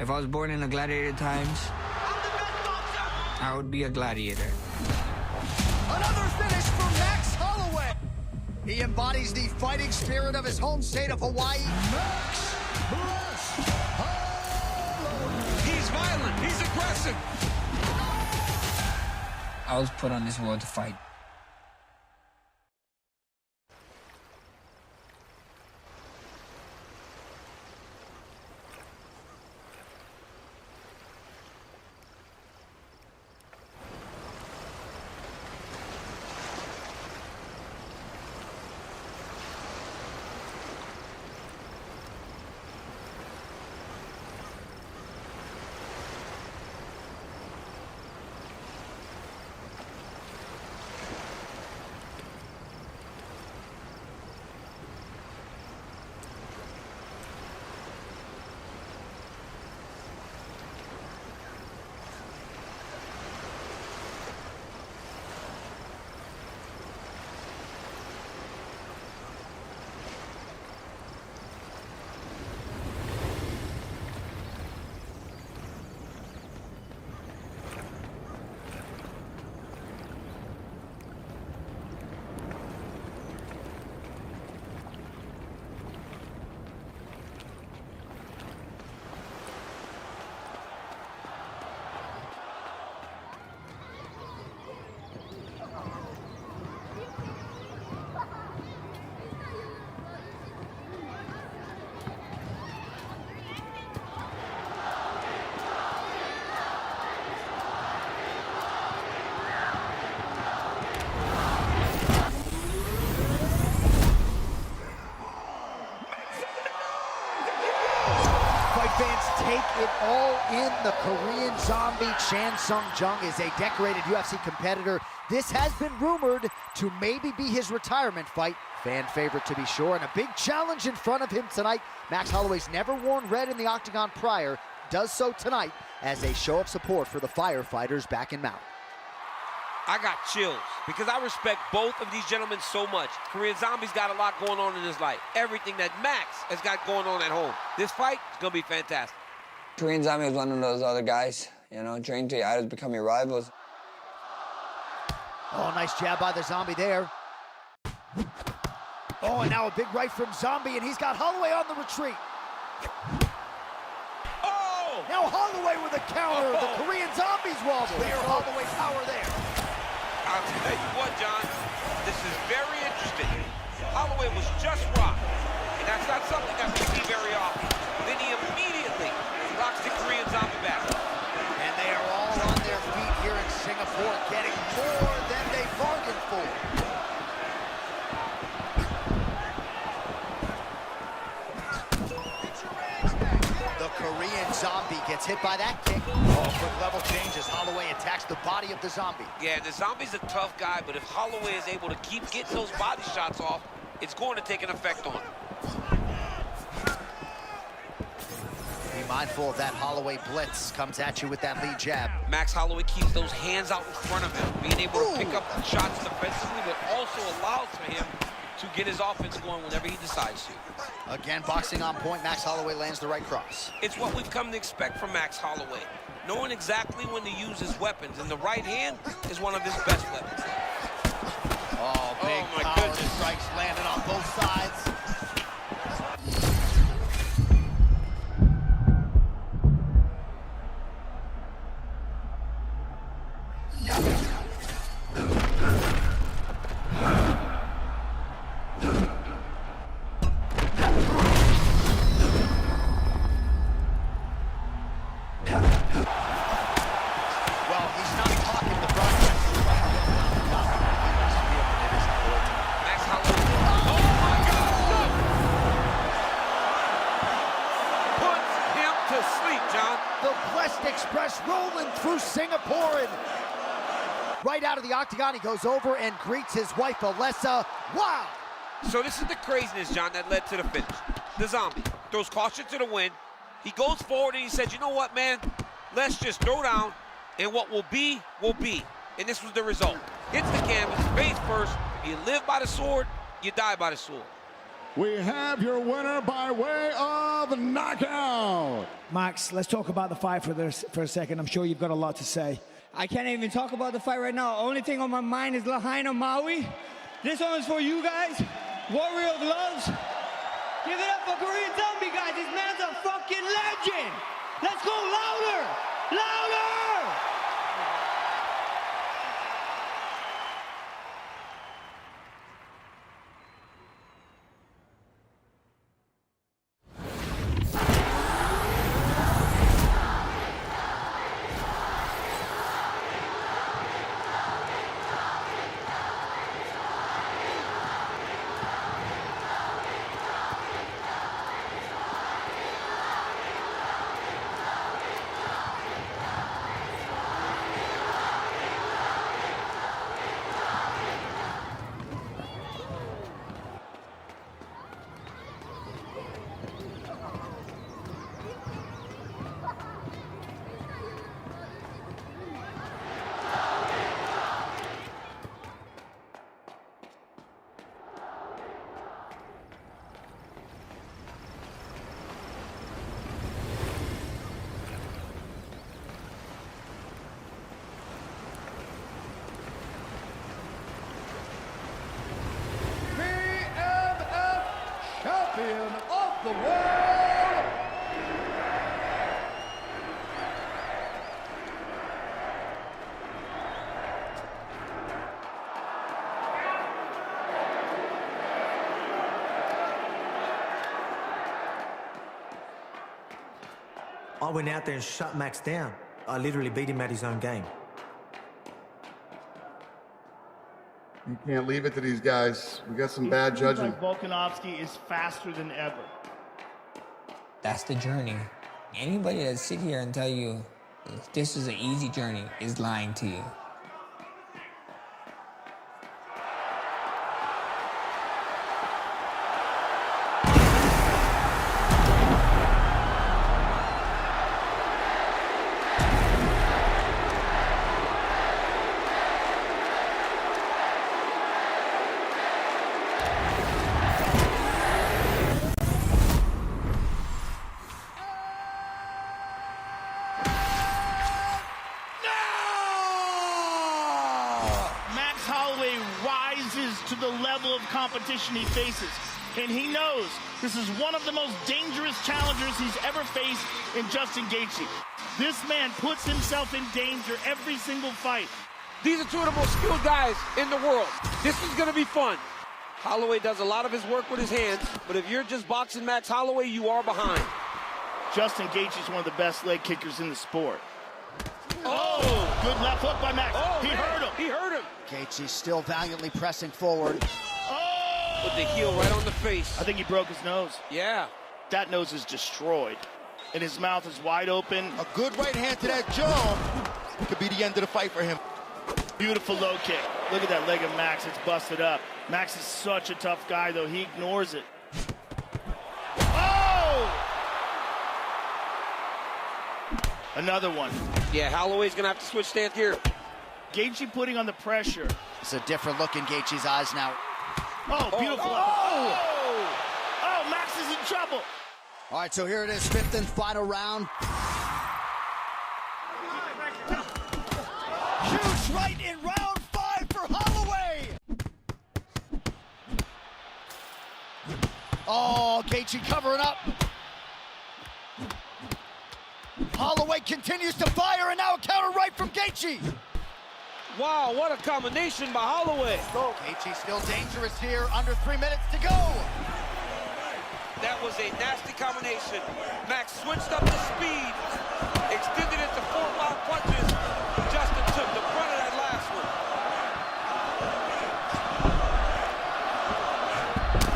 If I was born in the gladiator times, I would be a gladiator. Another finish for Max Holloway. He embodies the fighting spirit of his home state of Hawaii. Max Holloway. He's violent. He's aggressive. I was put on this world to fight. Fans take it all in. The Korean zombie Chan Sung Jung is a decorated UFC competitor. This has been rumored to maybe be his retirement fight. Fan favorite to be sure, and a big challenge in front of him tonight. Max Holloway's never worn red in the octagon prior, does so tonight as a show of support for the firefighters back in Maui. I got chills because I respect both of these gentlemen so much. Korean Zombie's got a lot going on in his life. Everything that Max has got going on at home. This fight is going to be fantastic. Korean Zombie was one of those other guys, you know, trained to idols, become your rivals. Oh, nice jab by the Zombie there. Oh, and now a big right from Zombie, and he's got Holloway on the retreat. Oh! Now Holloway with a counter. The Korean Zombies wobble. Clear Holloway power there. I'll tell you what, John, this is very interesting. Holloway was just rocked, and that's not something that we see very often. Then he immediately rocks the Korean Zombie back. And they are all on their feet here in Singapore, getting more than they bargained for. The Korean Zombie gets hit by that kick. Oh, quick level change as Holloway attacks the body of the Zombie. Yeah, the Zombie's a tough guy, but if Holloway is able to keep getting those body shots off, it's going to take an effect on him. Be mindful of that Holloway blitz. Comes at you with that lead jab. Max Holloway keeps those hands out in front of him, being able to pick up shots defensively, but also allows for him to get his offense going whenever he decides to. Again, boxing on point. Max Holloway lands the right cross. It's what we've come to expect from Max Holloway, knowing exactly when to use his weapons, and the right hand is one of his best weapons. Oh, big my power goodness. strikes landed on both sides. Well, he's not talking the broadcast. Max Holloway. Oh my God! Puts him to sleep, John. The Blessed Express rolling through Singapore, and right out of the octagon, he goes over and greets his wife, Alessa. Wow! So this is the craziness, John, that led to the finish. The Zombie throws caution to the wind. He goes forward and he said, you know what, man? Let's just throw down, and what will be, will be. And this was the result. Hits the canvas, face first. You live by the sword, you die by the sword. We have your winner by way of knockout. Max, let's talk about the fight for a second. I'm sure you've got a lot to say. I can't even talk about the fight right now. Only thing on my mind is Lahaina Maui. This one is for you guys. Warrior of Loves. Give it up for Korean Zombie, guys. This man's a fucking legend. Let's go louder! Louder! Champion of the world. I went out there and shut Max down. I literally beat him at his own game. You can't leave it to these guys. We got some bad judging. Volkanovski is faster than ever. That's the journey. Anybody that sit here and tell you this is an easy journey is lying to you. Holloway rises to the level of competition he faces. And he knows this is one of the most dangerous challengers he's ever faced in Justin Gaethje. This man puts himself in danger every single fight. These are two of the most skilled guys in the world. This is going to be fun. Holloway does a lot of his work with his hands, but if you're just boxing Max Holloway, you are behind. Justin Gaethje is one of the best leg kickers in the sport. Oh, good left hook by Max. Oh, he man. hurt him. He hurt him. Gaethje still valiantly pressing forward. Oh! With the heel right on the face. I think he broke his nose. Yeah. That nose is destroyed. And his mouth is wide open. A good right hand to that jaw could be the end of the fight for him. Beautiful low kick. Look at that leg of Max. It's busted up. Max is such a tough guy, though. He ignores it. Oh! Another one. Yeah, Holloway's going to have to switch stance here. Gaethje putting on the pressure. It's a different look in Gaethje's eyes now. Oh, beautiful. Oh, Max is in trouble. All right, so here it is, fifth and final round. Huge right in round 5 for Holloway. Oh, Gaethje covering up. Holloway continues to fire, and now a counter right from Gaethje. Wow, what a combination by Holloway. Gaethje still dangerous here, under 3 minutes to go. That was a nasty combination. Max switched up the speed, extended it to 4 wild punches. Justin took the front of that last one.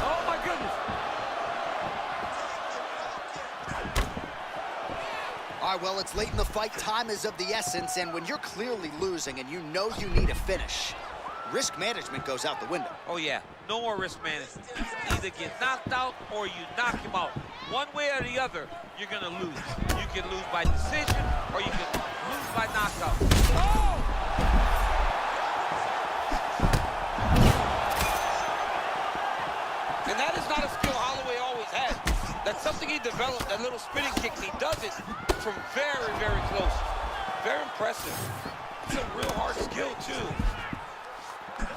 Oh my goodness. All right, well, it's late in the fight. Time is of the essence, and when you're clearly losing and you know you need a finish, risk management goes out the window. Oh yeah, no more risk management. Either get knocked out or you knock him out. One way or the other, you're gonna lose. You can lose by decision or you can lose by knockout. Oh! And that is not a skill Holloway always had. That's something he developed, that little spinning kick, and he does it from very, very close. Very impressive. It's a real hard skill, too.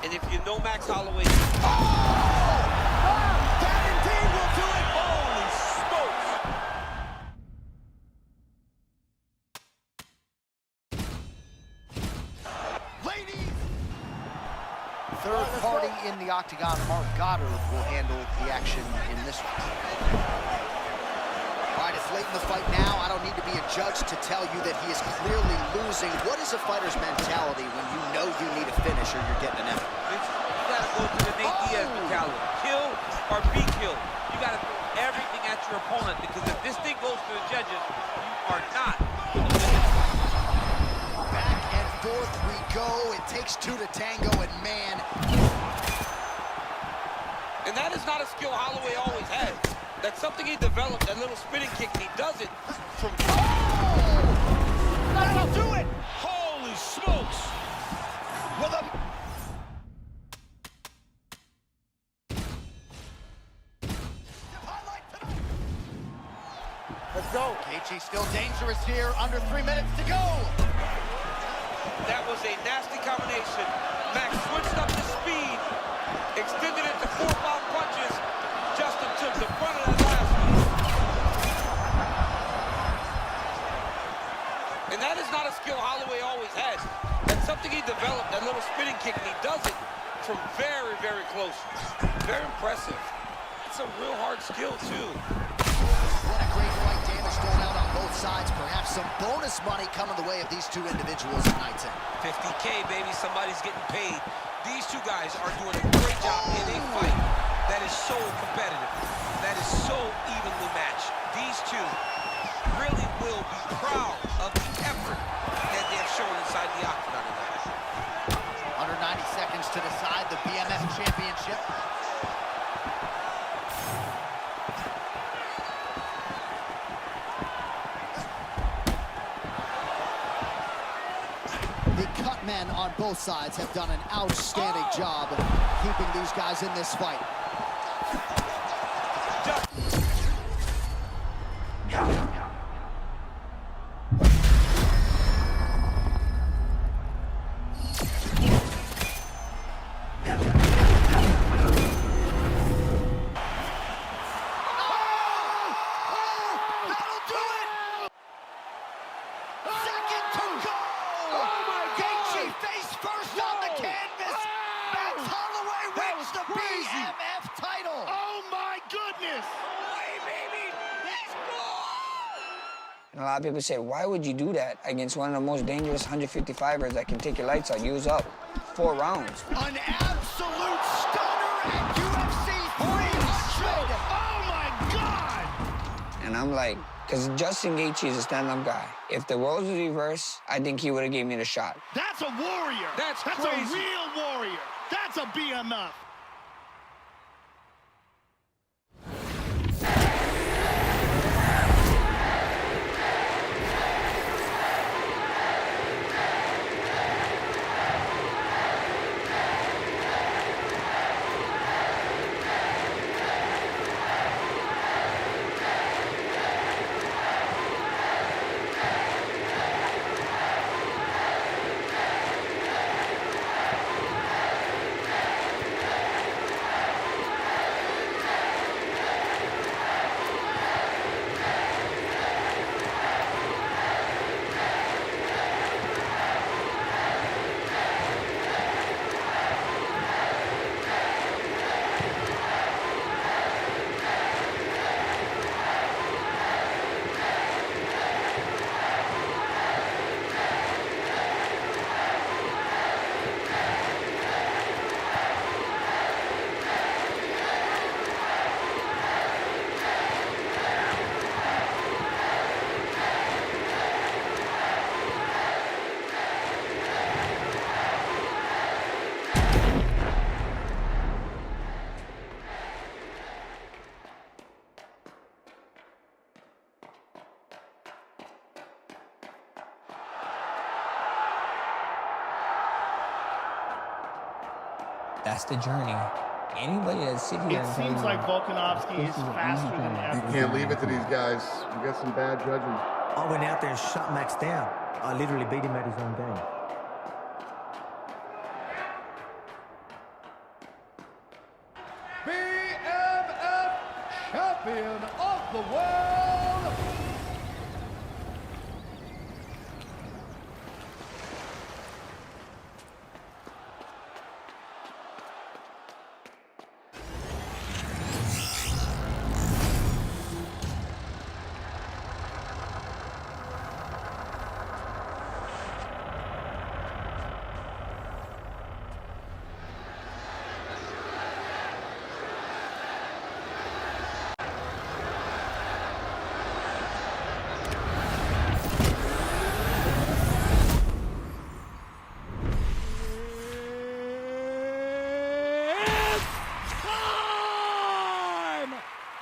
And if you know Max Holloway... That indeed will do it. Holy smokes! Ladies. Third party in the octagon, Mark Goddard, will handle the action in this one. All right, it's late in the fight now. I don't need to be a judge to tell you that he is clearly losing. What is a fighter's mentality when you know you need a finish or you're getting an effort? You gotta go to the Nate Diaz mentality. Kill or be killed. You gotta throw everything at your opponent, because if this thing goes to the judges, you are not going to win. Back and forth we go. It takes two to tango, and man. And that is not a skill Holloway always had. That's something he developed, that little spinning kick, and he does it from... That'll do it. Holy smokes! With a... Let's go. Gaethje still dangerous here. Under 3 minutes to go. That was a nasty combination. Max switched up the speed, extended it to 4 pound punches. Justin took the front of that last one. And that is not a skill Holloway always had. That's something he developed, that little spinning kick, and he does it from very, very close. Very impressive. It's a real hard skill, too. What a great fight. Damage thrown out on both sides. Perhaps some bonus money coming the way of these two individuals tonight. 50K, baby. Somebody's getting paid. These two guys are doing a great job in a fight that is so competitive, that is so evenly matched. These two really will be proud of the effort that they have shown inside the octagon tonight. Under 90 seconds to decide the BMF championship. The cut men on both sides have done an outstanding job keeping these guys in this fight. And a lot of people say, why would you do that against one of the most dangerous 155ers that can take your lights out, use up 4 rounds? An absolute stunner at UFC 300. Oh, my God. And I'm like, because Justin Gaethje is a stand-up guy. If the roles was reversed, I think he would have gave me the shot. That's a warrior. That's a crazy. real warrior. That's a BMF. That's the journey. Anybody that's sitting there It and tell seems you like Volkanovski this is is an faster easy than fight. You ever. can't leave it to these guys. We got some bad judging. I went out there and shut Max down. I literally beat him at his own game. BMF champion of the world,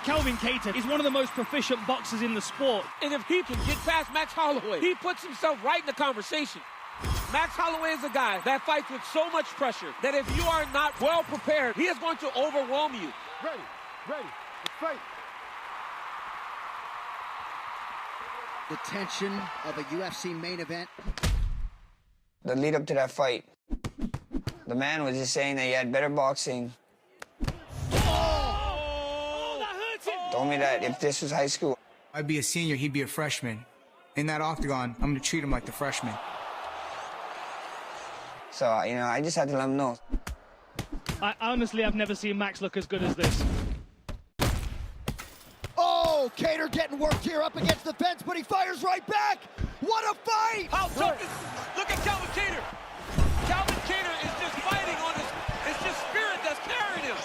Calvin Kattar is one of the most proficient boxers in the sport. And if he can get past Max Holloway, he puts himself right in the conversation. Max Holloway is a guy that fights with so much pressure that if you are not well prepared, he is going to overwhelm you. ready, let's fight. The tension of a UFC main event. The lead up to that fight, the man was just saying that he had better boxing. Told me that if this was high school, I'd be a senior, he'd be a freshman. In that octagon, I'm gonna treat him like the freshman. so I just had to let him know. I honestly have never seen Max look as good as this. Oh, Kattar getting worked here up against the fence, but he fires right back. What a fight! How tough is this? Look at Calvin Kattar. Calvin Kattar is just fighting on his, it's just spirit that's carrying him.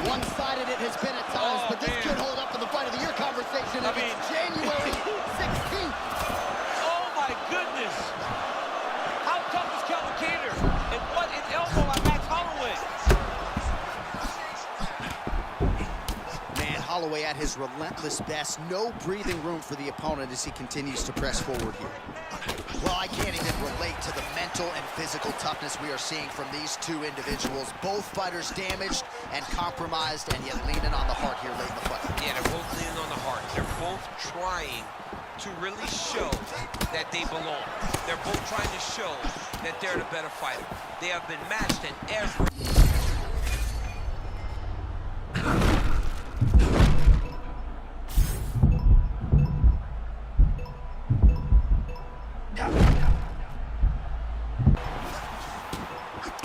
One-sided it has been at times, but this could hold up to the fight of the year conversation. I mean, it's January 16th. Oh my goodness. How tough is Calvin Kattar? And what an elbow by Max Holloway. Man, Holloway at his relentless best. No breathing room for the opponent as he continues to press forward here. Well, I can't even relate to the mental and physical toughness we are seeing from these two individuals. Both fighters damaged and compromised, and yet leaning on the heart here late in the fight. Yeah, they're both leaning on the heart. They're both trying to really show that they belong. They're both trying to show that they're the better fighter. They have been matched in every...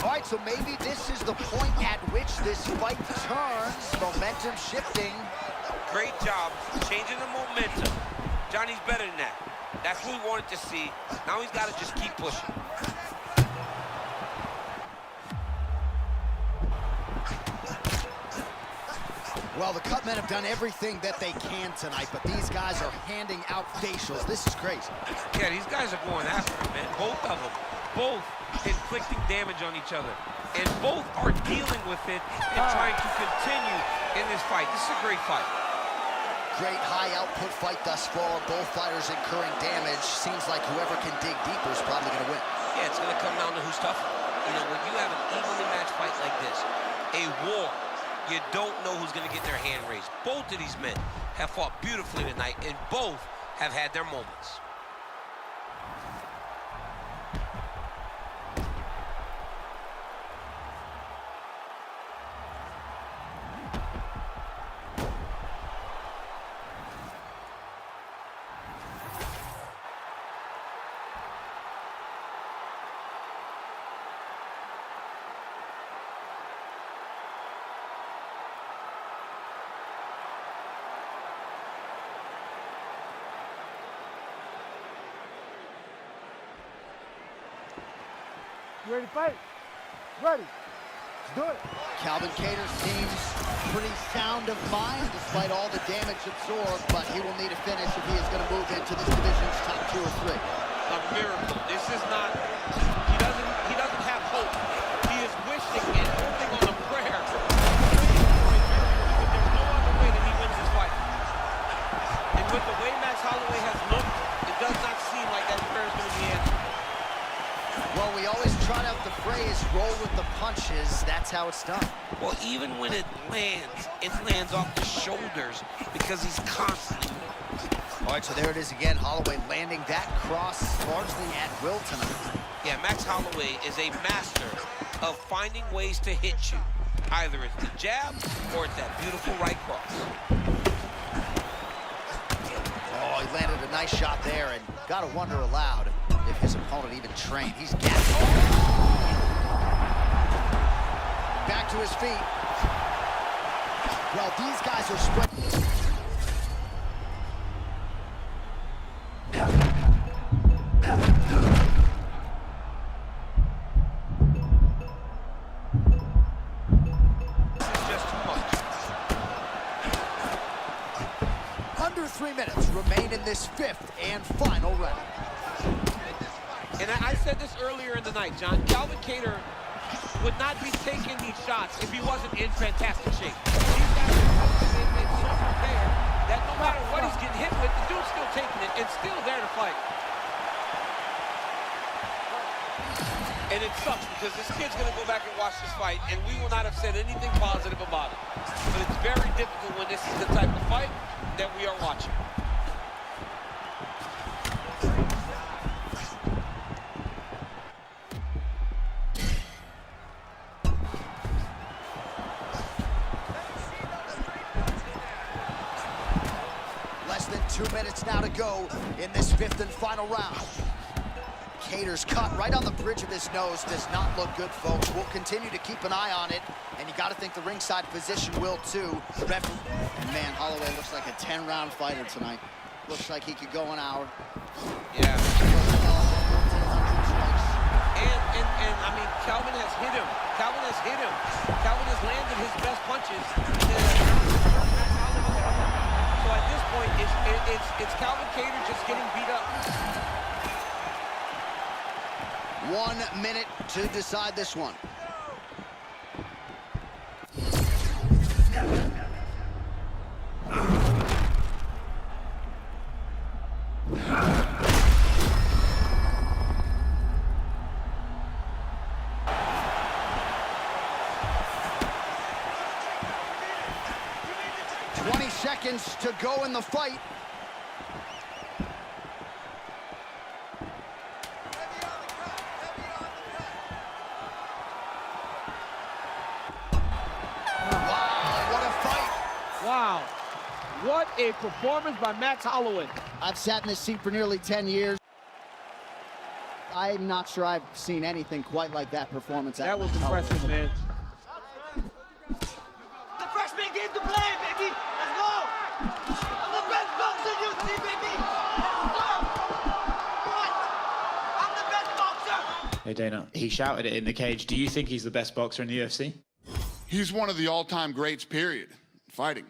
All right, so maybe this is the point at which this fight turns. Momentum shifting. Great job changing the momentum. Johnny's better than that. That's what we wanted to see. Now he's got to just keep pushing. Well, the cut men have done everything that they can tonight, but these guys are handing out facials. This is crazy. Yeah, these guys are going after him, man. Both of them. Both inflicting damage on each other. And both are dealing with it and trying to continue in this fight. This is a great fight. Great high output fight thus far. Both fighters incurring damage. Seems like whoever can dig deeper is probably going to win. Yeah, it's going to come down to who's tougher. You know, when you have an evenly matched fight like this, a war, you don't know who's going to get their hand raised. Both of these men have fought beautifully tonight, and both have had their moments. You ready to fight? Ready. Let's do it. Calvin Kattar seems pretty sound of mind despite all the damage absorbed, but he will need a finish if he is going to move into this division's top 2 or 3. A miracle. This is not, he doesn't have hope. He is wishing and hoping on a prayer. There's no other way that he wins this fight. And with the way Max Holloway has looked, it does not seem like that prayer is going to be answered. Well, we always trot out the phrase, roll with the punches. That's how it's done. Well, even when it lands off the shoulders because he's constantly moving. All right, so there it is again. Holloway landing that cross largely at will tonight. Yeah, Max Holloway is a master of finding ways to hit you. Either it's the jab or it's that beautiful right cross. Oh, he landed a nice shot there, and got to wonder aloud if his opponent even trained. He's gassed. Back to his feet. Well, these guys are spread. Under 3 minutes remain in this fifth and final round. And I said this earlier in the night, John. Calvin Kattar would not be taking these shots if he wasn't in fantastic shape. These guys are so prepared that no matter what he's getting hit with, the dude's still taking it and still there to fight. And it sucks because this kid's going to go back and watch this fight, and we will not have said anything positive about it. But it's very difficult when this is the type of fight that we are watching. Less than 2 minutes now to go in this fifth and final round. Kattar's cut right on the bridge of his nose does not look good, folks. We'll continue to keep an eye on it, and you got to think the ringside physician will too. And man, Holloway looks like a 10-round fighter tonight. Looks like he could go an hour. Yeah. And I mean, Calvin has hit him. Calvin has hit him. Calvin has landed his best punches. So at this point, it's Calvin Kattar just getting beat up. 1 minute to decide this one. Seconds to go in the fight. Wow, what a fight. Wow, what a performance by Max Holloway. I've sat in this seat for nearly 10 years. I'm not sure I've seen anything quite like that performance. That was impressive, man. The freshman game to play, baby. Let's go. I'm the best boxer in UFC, baby. Let's go. What? I'm the best boxer. Hey, Dana, he shouted it in the cage. Do you think he's the best boxer in the UFC? He's one of the all-time greats, period, fighting.